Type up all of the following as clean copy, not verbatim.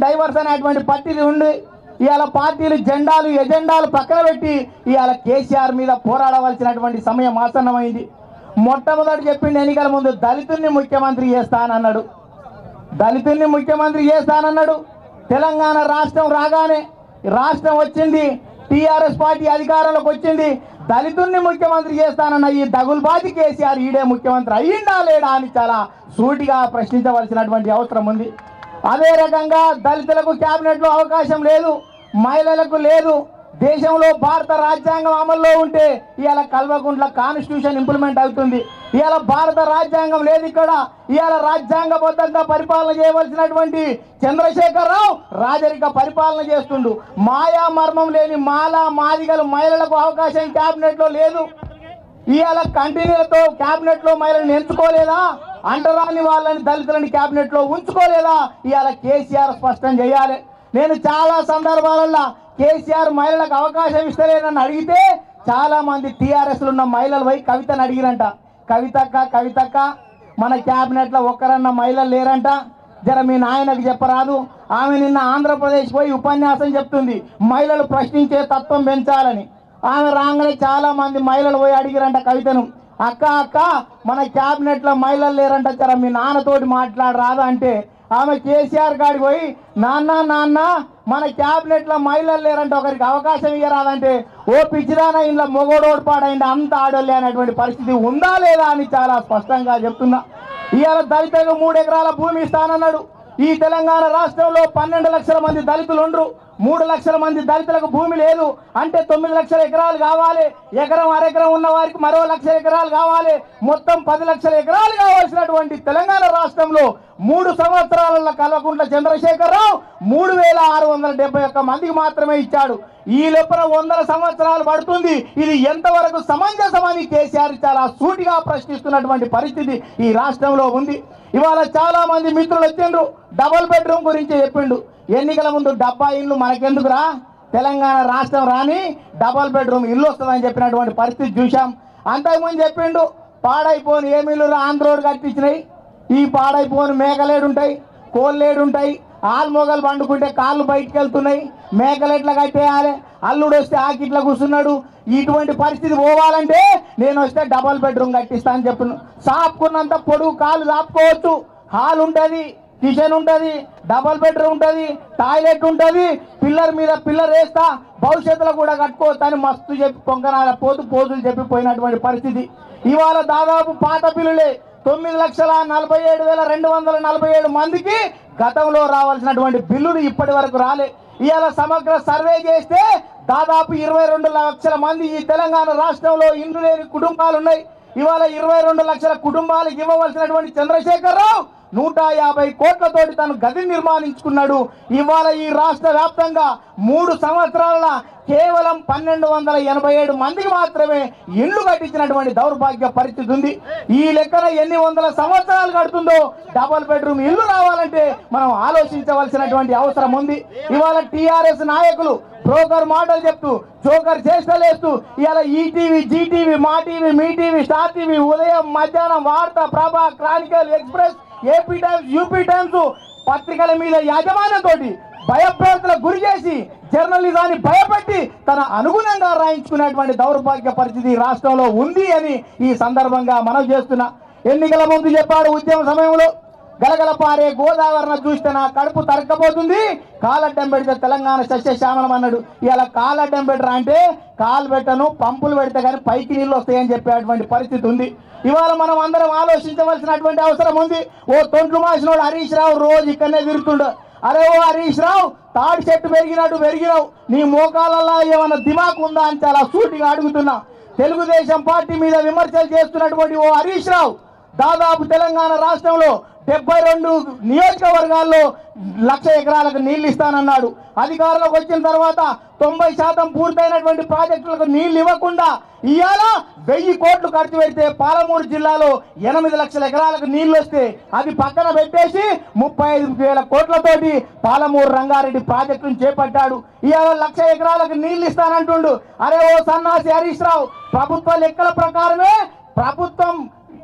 Divorce అనేటువంటి పార్టీలు ఉండి ఇవాళ పార్టీలు జెండాలు ఎజెండాలు పక్కన పెట్టి ఇవాళ కేసీఆర్ మీద పోరాడవలసినటువంటి సమయం ఆసన్నమైంది. మొట్టమొదటి చెప్పింది ఎన్నికల ముందు దళితుల్ని ముఖ్యమంత్రి చేస్తానన్నాడు. దళితుల్ని ముఖ్యమంత్రి చేస్తానన్నాడు. తెలంగాణ రాష్ట్రం రాగానే రాష్ట్రం వచ్చింది, టీఆర్ఎస్ పార్టీ అధికారంలోకి వచ్చింది. దళితుల్ని ముఖ్యమంత్రి చేస్తానన్న ఈ దగుల్బాజీ కేసీఆర్ ఈడే ముఖ్యమంత్రి అయ్యిందా లేడా అని చాలా సూటిగా ప్రశ్నించవలసినటువంటి అవసరం ఉంది. అదే రకంగా దళితులకు క్యాబినెట్లో అవకాశం లేదు, మహిళలకు లేదు. దేశంలో భారత రాజ్యాంగం అమల్లో ఉంటే ఇవాళ కల్వకుంట్ల కాన్స్టిట్యూషన్ ఇంప్లిమెంట్ అవుతుంది. ఇవాళ భారత రాజ్యాంగం లేదు ఇక్కడ. ఇవాళ రాజ్యాంగబద్ధంగా పరిపాలన చేయవలసినటువంటి చంద్రశేఖరరావు రాజరిక పరిపాలన చేస్తుండు. మాయా మర్మం లేని మాదిగలు మహిళలకు అవకాశం క్యాబినెట్లో లేదు. ఇవాళ కంటిన్యూతో క్యాబినెట్లో మహిళలను ఎంచుకోలేదా? అంటరాని వాళ్ళని దళితులని క్యాబినెట్లో ఉంచుకోలేదా? ఇవాళ కేసీఆర్ స్పష్టం చేయాలి. నేను చాలా సందర్భాలలో కేసీఆర్ మహిళలకు అవకాశం ఇస్తలేనని అడిగితే చాలా మంది టీఆర్ఎస్లు ఉన్న మహిళలు పోయి కవితను అడిగిరంట. కవితక్క మన క్యాబినెట్లో ఒక్కరన్న మహిళలు లేరంట, జర మీ నాయనకు చెప్పరాదు. ఆమె నిన్న ఆంధ్రప్రదేశ్ పోయి ఉపన్యాసం చెప్తుంది మహిళలు ప్రశ్నించే తత్వం పెంచాలని. ఆమె రాగానే చాలా మంది మహిళలు పోయి అడిగిరంట కవితను, అక్క మన క్యాబినెట్లో మహిళలు లేరంట, జర మీ నాన్నతోటి మాట్లాడరాదు అంటే ఆమె కేసీఆర్ గాడికి పోయి నాన్న మన క్యాబినెట్లో మహిళలు లేరంటే ఒకరికి అవకాశం ఇవ్వరాదంటే ఓ పిచ్చిదానా ఇంట్లో మొగోడోడు పాడైంది అంత ఆడోళ్ళే అనేటువంటి పరిస్థితి ఉందా లేదా అని చాలా స్పష్టంగా చెప్తున్నా. ఇవాళ దళితులకు 3 ఎకరాల భూమి ఇస్తానన్నాడు. ఈ తెలంగాణ రాష్ట్రంలో 12 లక్షల మంది దళితులు ఉండరు. 3 లక్షల మంది దళితులకు భూమి లేదు అంటే 9 లక్షల ఎకరాలు కావాలి. ఎకరం అరెకరం ఉన్న వారికి మరో 1 లక్ష ఎకరాలు కావాలి. మొత్తం 10 లక్షల ఎకరాలు కావాల్సినటువంటి తెలంగాణ రాష్ట్రంలో 3 సంవత్సరాల కల్వకుంట్ల చంద్రశేఖరరావు 3671 మందికి మాత్రమే ఇచ్చాడు. ఈ లోపల 100 సంవత్సరాలు పడుతుంది. ఇది ఎంతవరకు సమంజసమని కేసీఆర్ చాలా సూటిగా ప్రశ్నిస్తున్నటువంటి పరిస్థితి ఈ రాష్ట్రంలో ఉంది. ఇవాళ చాలా మంది మిత్రులు వచ్చిండ్రు, డబుల్ బెడ్రూమ్ గురించి చెప్పిండు. ఎన్నికల ముందు 70 ఇళ్ళు మనకెందుకురా, తెలంగాణ రాష్ట్రం రాని డబుల్ బెడ్రూమ్ ఇల్లు వస్తుందని చెప్పినటువంటి పరిస్థితి చూశాం. అంతకుముందు చెప్పిండు పాడైపోని ఏమిళ్ళు ఆంధ్రోడ్ కట్టించినాయి, ఈ పాడైపోని మేకలేడుంటాయి, కోళ్ళేడుంటాయి, ఆల్మొగలు పండుకుంటే కాళ్ళు బయటికి వెళ్తున్నాయి, మేకలెట్లా కట్టేయాలి, అల్లుడు వస్తే ఆకిట్లా కూర్చున్నాడు. ఇటువంటి పరిస్థితి పోవాలంటే నేను వస్తే డబుల్ బెడ్రూమ్ కట్టిస్తా అని చెప్పిన. సాపుకున్నంత పొడుగు కాళ్ళు సాపుకోవచ్చు, హాల్ ఉంటుంది, కిచెన్ ఉంటుంది, డబుల్ బెడ్రూమ్ ఉంటుంది, టాయిలెట్ ఉంటుంది, పిల్లర్ మీద పిల్లర్ వేస్తా, భవిష్యత్తులో కూడా కట్టుకోవచ్చు అని మస్తు చెప్పి పొంగనాల పోజులు చెప్పిపోయినటువంటి పరిస్థితి. ఇవాళ దాదాపు పాత బిల్లులే 9,47,247 మందికి గతంలో రావాల్సినటువంటి బిల్లులు ఇప్పటి వరకు రాలే. ఇవాళ సమగ్ర సర్వే చేస్తే దాదాపు 22 లక్షల మంది ఈ తెలంగాణ రాష్ట్రంలో ఇండ్లు లేని కుటుంబాలు ఉన్నాయి. ఇవాళ 22 లక్షల కుటుంబాలకు ఇవ్వవలసినటువంటి చంద్రశేఖరరావు 150 కోట్లతోటి తను గది నిర్మాణించుకున్నాడు. ఇవాళ ఈ రాష్ట్ర వ్యాప్తంగా 3 సంవత్సరాల కేవలం 1287 మందికి మాత్రమే ఇళ్లు కట్టించినటువంటి దౌర్భాగ్య పరిస్థితి ఉంది. ఈ లెక్కన ఎన్ని వందల సంవత్సరాలు కడుతుందో డబుల్ బెడ్రూమ్ ఇల్లు రావాలంటే మనం ఆలోచించవలసినటువంటి అవసరం ఉంది. ఇవాళ టీఆర్ఎస్ నాయకులు బ్రోకర్ మాటలు చెప్తూ జోకర్ చేష్టలేస్తూ ఇవాళ ETV, Zee TV, Maa TV, Mee TV, Star TV, Udayam, Madhyahnam, Vaartha, Prabha, Chronicle, Express, AP Times, UP Times పత్రికల మీద యాజమాన్యంతో భయభ్రాంతులకు గురి చేసి జర్నలిజాన్ని భయపెట్టి తన అనుగుణంగా రాయించుకునేటువంటి దౌర్భాగ్య పరిస్థితి రాష్ట్రంలో ఉంది అని ఈ సందర్భంగా మనం చేస్తున్నా. ఎన్నికల ముందు చెప్పాడు ఉద్యమ సమయంలో గలగల పారే గోదావరిని చూస్తే నా కడుపు తరక్కపోతుంది, కాలడ్డం పెడితే తెలంగాణ సస్యశ్యామలం అన్నాడు. ఇలా కాలడ్డం పెట్టరా అంటే కాలు పెట్టను, పంపులు పెడితే కానీ పైకి నీళ్ళు వస్తాయని చెప్పేటువంటి పరిస్థితి ఉంది. ఇవాళ మనం అందరం ఆలోచించవలసినటువంటి అవసరం ఉంది. ఓ తొంట్లు మాసినోడు హరీష్ రావు రోజు ఇక్కడనే తిరుగుతుండు. అరే ఓ హరీష్ రావు, తాడి చెట్టు పెరిగినట్టు పెరిగినావు, నీ మోకాలలో ఏమన్నా దిమాకు ఉందా అని చాలా సూటిగా అడుగుతున్నా. తెలుగుదేశం పార్టీ మీద విమర్శలు చేస్తున్నటువంటి ఓ హరీష్ రావు దాదాపు తెలంగాణ రాష్ట్రంలో 72 నియోజకవర్గాల్లో 1,00,000 ఎకరాలకు నీళ్లు ఇస్తానన్నాడు. అధికారంలోకి వచ్చిన తర్వాత 90% పూర్తయినటువంటి ప్రాజెక్టులకు నీళ్లు ఇవ్వకుండా ఇవాళ 1000 కోట్లు ఖర్చు పెడితే పాలమూరు జిల్లాలో 8 లక్షల ఎకరాలకు నీళ్లు వస్తే అది పక్కన పెట్టేసి 35,000 కోట్లతోటి పాలమూరు రంగారెడ్డి ప్రాజెక్టును చేపట్టాడు. ఇవాళ 1,00,000 ఎకరాలకు నీళ్లు ఇస్తానంటుండు. అరే ఓ సన్నాసి హరీష్ రావు, ప్రభుత్వ లెక్కల ప్రకారమే ప్రభుత్వం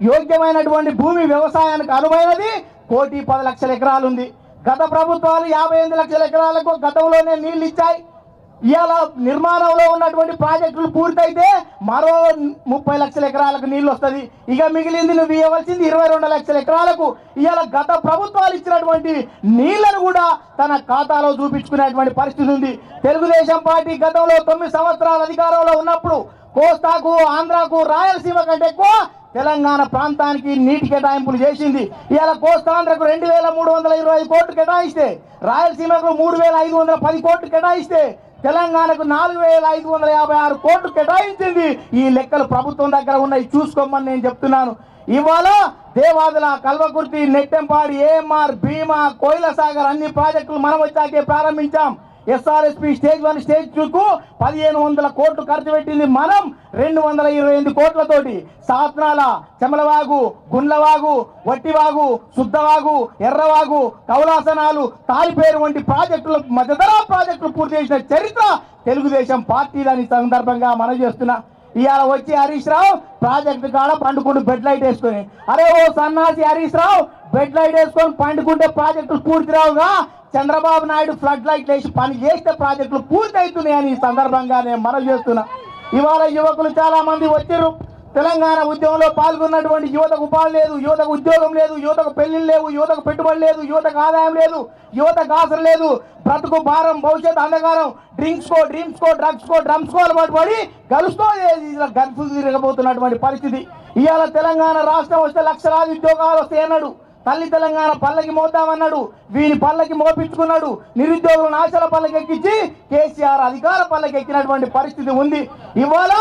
యోగ్యమైనటువంటి భూమి వ్యవసాయానికి అనువైనది 1,10,00,000 ఎకరాలు ఉంది. గత ప్రభుత్వాలు 58 లక్షల ఎకరాలకు గతంలోనే నీళ్లు ఇచ్చాయి. ఇవాళ నిర్మాణంలో ఉన్నటువంటి ప్రాజెక్టులు పూర్తయితే మరో 30 లక్షల ఎకరాలకు నీళ్లు వస్తుంది. ఇక మిగిలింది నువ్వు ఇవ్వవలసింది 22 లక్షల ఎకరాలకు. ఇవాళ గత ప్రభుత్వాలు ఇచ్చినటువంటి నీళ్లను కూడా తన ఖాతాలో చూపించుకునేటువంటి పరిస్థితి ఉంది. తెలుగుదేశం పార్టీ గతంలో 9 సంవత్సరాల అధికారంలో ఉన్నప్పుడు కోస్తాకు, ఆంధ్రాకు, రాయలసీమ కంటే ఎక్కువ తెలంగాణ ప్రాంతానికి నీటి కేటాయింపులు చేసింది. ఇవాళ కోస్తాంధ్రకు 2325 కోట్లు కేటాయిస్తే, రాయలసీమకు 3510 కోట్లు కేటాయిస్తే, తెలంగాణకు 4556 కోట్లు కేటాయించింది. ఈ లెక్కలు ప్రభుత్వం దగ్గర ఉన్నాయి, చూసుకోమని నేను చెప్తున్నాను. ఇవాళ దేవాదుల, కల్వకుర్తి, నెట్టెంపాడి, ఏఎంఆర్, భీమా, కోయిల సాగర్ అన్ని ప్రాజెక్టులు మనం వచ్చాకే ప్రారంభించాం. ఎస్ఆర్ఎస్పి స్టేజ్ 1, స్టేజ్ 2కు 1500 కోట్లు ఖర్చు పెట్టింది మనం 228 కోట్లతోటి. సాత్నాల, చెమలవాగు, గుండ్లవాగు, వట్టివాగు, శుద్ధవాగు, ఎర్రవాగు, కౌలాసనాలు, తాలిపేరు వంటి ప్రాజెక్టులు, మధ్యధరా ప్రాజెక్టులు పూర్తి చేసిన చరిత్ర తెలుగుదేశం పార్టీలని సందర్భంగా మనం చేస్తున్నా. ఇవాళ వచ్చి హరీష్ రావు ప్రాజెక్టు కాడ పండుకుంటూ బెడ్ లైట్ వేసుకొని, అరే ఓ సన్నాసి హరీష్ రావు బెడ్ లైట్ వేసుకొని పండుకుంటే ప్రాజెక్టులు పూర్తి రావుగా, చంద్రబాబు నాయుడు ఫ్లడ్ లైట్ వేసి పని చేస్తే ప్రాజెక్టులు పూర్తి అవుతున్నాయని ఈ సందర్భంగా నేను మనవి చేస్తున్నా. ఇవాళ యువకులు చాలా మంది వచ్చారు. తెలంగాణ ఉద్యమంలో పాల్గొన్నటువంటి యువతకు ఉపాధి లేదు, యువతకు ఉద్యోగం లేదు, యువతకు పెళ్లిళ్ళు లేవు, యువతకు పెట్టుబడి లేదు, యువతకు ఆదాయం లేదు, యువతకు ఆసర లేదు, బ్రతుకు భారం, భవిష్యత్ అంధకారం, డ్రింక్స్ కో, డ్రగ్స్ కో, డ్రమ్స్ కో అలవాటు పడి గలుస్తూ గల్ఫ్ తిరగబోతున్నటువంటి పరిస్థితి. ఇవాళ తెలంగాణ రాష్ట్రం వస్తే లక్షలాది ఉద్యోగాలు వస్తాయన్నాడు. తల్లి తెలంగాణ పల్లకి మోద్దామన్నాడు, వీని పల్లకి మోపించుకున్నాడు. నిరుద్యోగులను ఆశల పల్లకి ఎక్కించి కేసీఆర్ అధికార పల్లకి ఎక్కినటువంటి పరిస్థితి ఉంది. ఇవాళ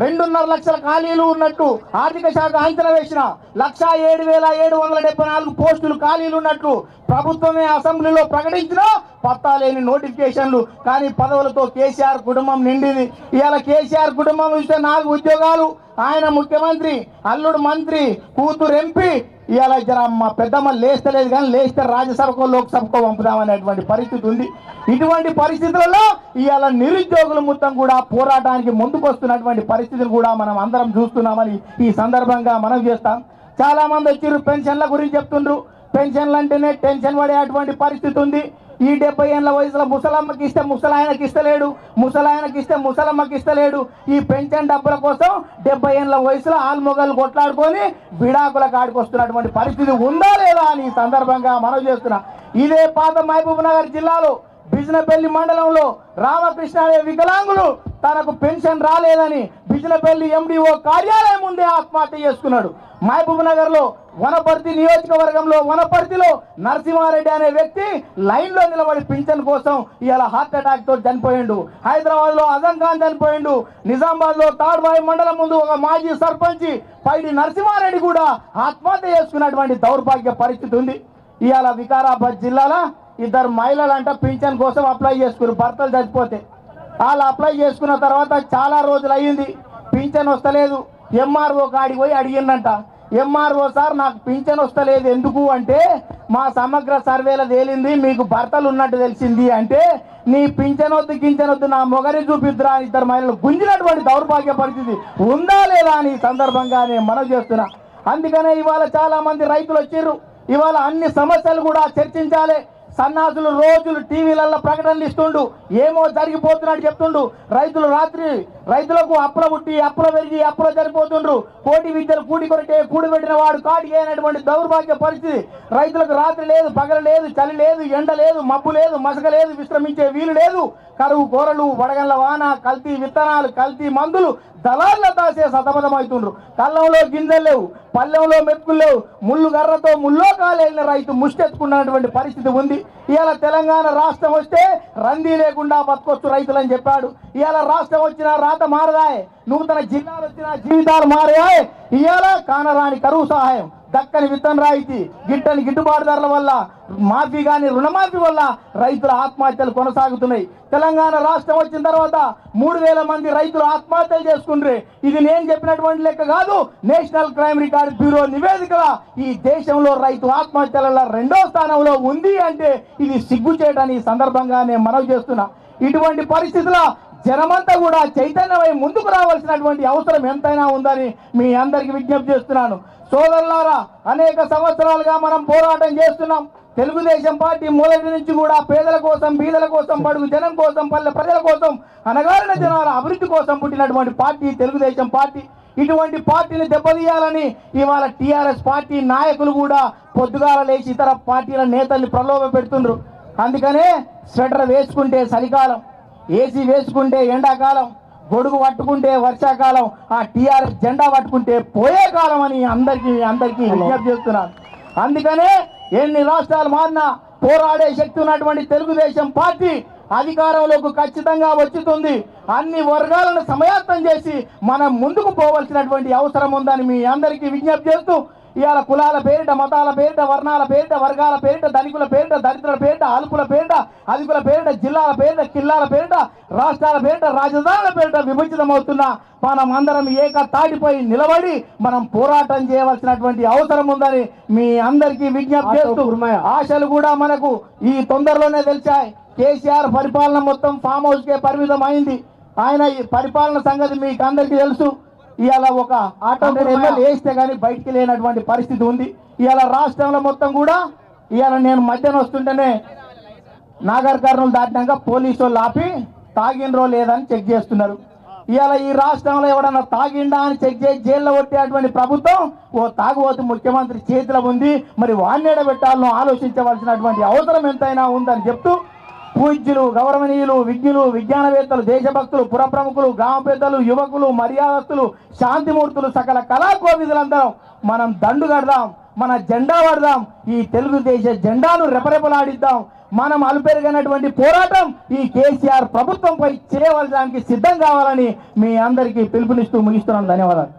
2.5 లక్షల ఖాళీలు ఉన్నట్టు ఆర్థిక శాఖ అంచనా వేసిన 107,774 పోస్టులు ఖాళీలు ఉన్నట్లు ప్రభుత్వమే అసెంబ్లీలో ప్రకటించిన పత్తాలేని నోటిఫికేషన్లు. కానీ పదవులతో కేసీఆర్ కుటుంబం నిండింది. ఇవాళ కేసీఆర్ కుటుంబం ఇస్తే 4 ఉద్యోగాలు, ఆయన ముఖ్యమంత్రి, అల్లుడు మంత్రి, కూతురు ఎంపీ. ఇవాళ జర మా పెద్దమ్మ లేస్తలేదు, కానీ లేస్తే రాజ్యసభకో లోక్సభకో పంపుదామనేటువంటి పరిస్థితి ఉంది. ఇటువంటి పరిస్థితులలో ఇవాళ నిరుద్యోగులు మొత్తం కూడా పోరాటానికి ముందుకు వస్తున్నటువంటి పరిస్థితులు కూడా మనం అందరం చూస్తున్నామని ఈ సందర్భంగా మనం చేస్తాం. చాలా మంది వచ్చి పెన్షన్ల గురించి చెప్తుండ్రు. పెన్షన్లు అంటేనే టెన్షన్ పడే అటువంటి పరిస్థితి ఉంది. ఈ 70 ఏళ్ళ వయసులో ముసలమ్మకి ఇస్తే ముసలాయనకి ఇస్తలేడు, ముసలాయనకి ఇస్తే ముసలమ్మకి ఇస్తలేడు. ఈ పెన్షన్ డబ్బుల కోసం 70 ఏళ్ళ వయసులో ఆల్మొగలు కొట్లాడుకొని విడాకుల కాడికి వస్తున్నటువంటి పరిస్థితి ఉందా లేదా అని ఈ సందర్భంగా మనం చేస్తున్నా. ఇదే పాత మహబూబ్ నగర్ జిల్లాలో బిజినపల్లి మండలంలో రామకృష్ణ అనే వికలాంగులు తనకు పెన్షన్ రాలేదని బిజినపల్లి ఎండిఓ కార్యాలయం ముందే ఆత్మహత్య చేసుకున్నాడు. మహబూబ్ నగర్ లో వనపర్తి నియోజకవర్గంలో వనపర్తిలో నరసింహారెడ్డి అనే వ్యక్తి లైన్ లో నిలబడి పింఛన్ కోసం ఇవాళ హార్ట్ అటాక్ తో చనిపోయిండు. హైదరాబాద్ లో అజం ఖాన్ చనిపోయిండు. నిజామాబాద్ లో తాడ్బాయి మండలం ముందు ఒక మాజీ సర్పంచ్ పైడి నరసింహారెడ్డి కూడా ఆత్మహత్య చేసుకున్నటువంటి దౌర్భాగ్య పరిస్థితి ఉంది. ఇవాళ వికారాబాద్ జిల్లాలో 2 మహిళలు అంట పింఛన్ కోసం అప్లై చేసుకున్నారు. భర్తలు చచ్చిపోతే వాళ్ళు అప్లై చేసుకున్న తర్వాత చాలా రోజులు అయ్యింది, పింఛన్ వస్తలేదు. ఎంఆర్ఓ కాడికి పోయి అడిగిందంట, ఎంఆర్ఓ సార్ నాకు పింఛన్ వస్తలేదు ఎందుకు అంటే, మా సమగ్ర సర్వేలో తేలింది మీకు భర్తలు ఉన్నట్టు తెలిసింది అంటే, నీ పింఛనొద్దు గించనొద్దు నా మొగరి చూపిద్దురా 2 మహిళలు గుంజినటువంటి దౌర్భాగ్య పరిస్థితి ఉందా లేదా అని సందర్భంగా నేను మనవి చేస్తున్నా. అందుకనే ఇవాళ చాలా మంది రైతులు వచ్చిర్రు. ఇవాళ అన్ని సమస్యలు కూడా చర్చించాలి. సన్నాసులు రోజులు టీవీలలో ప్రకటనలు ఇస్తుండు, ఏమో జరిగిపోతున్నట్టు చెప్తుండు. రైతులు రాత్రి రైతులకు అప్పుల పుట్టి అప్పుల పెరిగి అప్పుల చనిపోతుండ్రు. కోటి విద్యలు కూడి కొరటే కూడిపెట్టిన వాడు కాటికి అయినటువంటి దౌర్భాగ్య పరిస్థితి. రైతులకు రాత్రి లేదు, పగలు లేదు, చలి లేదు, ఎండ లేదు, మబ్బు లేదు, మసక లేదు, విశ్రమించే వీలు లేదు. కరువు కోరలు, వడగండ్ల వాన, కల్తీ విత్తనాలు, కల్తీ మందులు దళార్ల తాసే సతమతమవుతుండ్రు. కళ్ళంలో గింజలు లేవు, పల్లెంలో మెతుకులు లేవు, ముళ్ళు గర్రతో ముల్లో కాలేసిన రైతు ముష్టెత్తుకున్నటువంటి పరిస్థితి ఉంది. ఇవాళ తెలంగాణ రాష్ట్రం వస్తే రంది లేకుండా బతకొచ్చు రైతులని చెప్పాడు. ఇవాళ రాష్ట్రం వచ్చినా రాత మారదాయే, నూతన జిల్లాలు వచ్చినా జీవితాలు మారాయి. ఇవాళ కానరాని కరువు సహాయం, దక్కని విత్తన రాయితీ, గిట్టని గిట్టుబాటు ధరల వల్ల మాఫీ కానీ రుణమాఫీ వల్ల రైతుల ఆత్మహత్యలు కొనసాగుతున్నాయి. తెలంగాణ రాష్ట్రం వచ్చిన తర్వాత 3000 మంది రైతులు ఆత్మహత్యలు చేసుకుంటారు. ఇది నేను చెప్పినటువంటి లెక్క కాదు, నేషనల్ క్రైమ్ రికార్డ్ బ్యూరో నివేదికగా ఈ దేశంలో రైతు ఆత్మహత్యలలో 2వ స్థానంలో ఉంది అంటే ఇది సిగ్గుచేటని సందర్భంగా నేను మనవి చేస్తున్నా. ఇటువంటి పరిస్థితుల్లో జనమంతా కూడా చైతన్యమై ముందుకు రావాల్సినటువంటి అవసరం ఎంతైనా ఉందని మీ అందరికి విజ్ఞప్తి చేస్తున్నాను. సోదరులారా, అనేక సంవత్సరాలుగా మనం పోరాటం చేస్తున్నాం. తెలుగుదేశం పార్టీ మొదటి నుంచి కూడా పేదల కోసం, బీదల కోసం, బడుగు జనం కోసం, పల్లె ప్రజల కోసం, అనగారిన జనాల అభివృద్ధి కోసం పుట్టినటువంటి పార్టీ తెలుగుదేశం పార్టీ. ఇటువంటి పార్టీని దెబ్బతీయాలని ఇవాళ టీఆర్ఎస్ పార్టీ నాయకులు కూడా పొద్దుగాల లేచి ఇతర పార్టీల నేతల్ని ప్రలోభ పెడుతుండ్రు. అందుకనే స్వెటర్ వేసుకుంటే చలికాలం, ఏసీ వేసుకుంటే ఎండాకాలం, గొడుగు పట్టుకుంటే వర్షాకాలం, ఆ టీఆర్ఎస్ జెండా పట్టుకుంటే పోయే కాలం అని అందరికీ విజ్ఞప్తి చేస్తున్నాను. అందుకనే ఎన్ని రాష్ట్రాలు మారినా పోరాడే శక్తి ఉన్నటువంటి తెలుగుదేశం పార్టీ అధికారంలోకి ఖచ్చితంగా వచ్చుతుంది. అన్ని వర్గాలను సమయాత్తం చేసి మనం ముందుకు పోవలసినటువంటి అవసరం ఉందని మీ అందరికీ విజ్ఞప్తి చేస్తూ, ఇవాళ కులాల పేరిట, మతాల పేరిట, వర్ణాల పేరిట, వర్గాల పేరిట, ధనికుల పేరిట, దరిద్రుల పేరిట, అల్పుల పేరిట, అధికుల పేరిట, జిల్లాల పేరిట, కిల్లాల పేరిట, రాష్ట్రాల పేరిట, రాజధానుల పేరిట విభజితమవుతున్న మనం అందరం ఏక తాటిపై నిలబడి మనం పోరాటం చేయవలసినటువంటి అవసరం ఉందని మీ అందరికీ విజ్ఞప్తి చేస్తూ, ఆశలు కూడా మనకు ఈ తొందరలోనే తెలిసాయి. కేసీఆర్ పరిపాలన మొత్తం ఫామ్ హౌస్ కే పరిమితం అయింది. ఆయన ఈ పరిపాలన సంగతి మీకు అందరికీ తెలుసు. ఇవాళ ఒక ఆటో ఎమ్మెల్యే వేస్తే కానీ బయటికి లేనటువంటి పరిస్థితి ఉంది. ఇవాళ రాష్ట్రంలో మొత్తం కూడా ఇవాళ నేను మధ్యాహ్నం వస్తుంటేనే నాగర్ కర్నూలు దాటినాక పోలీసు వాళ్ళు ఆపి తాగిండ్రో లేదని చెక్ చేస్తున్నారు. ఇవాళ ఈ రాష్ట్రంలో ఎవడన్నా తాగిండా అని చెక్ చేసి జైల్లో కొట్టేటువంటి ప్రభుత్వం ఓ తాగుబోతు ముఖ్యమంత్రి చేతిలో ఉంది. మరి వాణ్ణేడ పెట్టాలను ఆలోచించవలసినటువంటి అవసరం ఎంతైనా ఉందని చెప్తూ, పూజ్యులు, గౌరవనీయులు, విజ్ఞులు, విజ్ఞానవేత్తలు, దేశభక్తులు, పురప్రముఖులు, గ్రామ పెద్దలు, యువకులు, మర్యాదస్తులు, శాంతిమూర్తులు, సకల కళాకోవిదులందరం మనం దండు కడదాం, మన జెండా పడదాం, ఈ తెలుగుదేశ జెండాను రెపరెపలాడిద్దాం. మనం అలుపెరిగినటువంటి పోరాటం ఈ కేసీఆర్ ప్రభుత్వంపై చేయవలసడానికి సిద్ధం కావాలని మీ అందరికీ పిలుపునిస్తూ ముగిస్తున్నాను. ధన్యవాదాలు.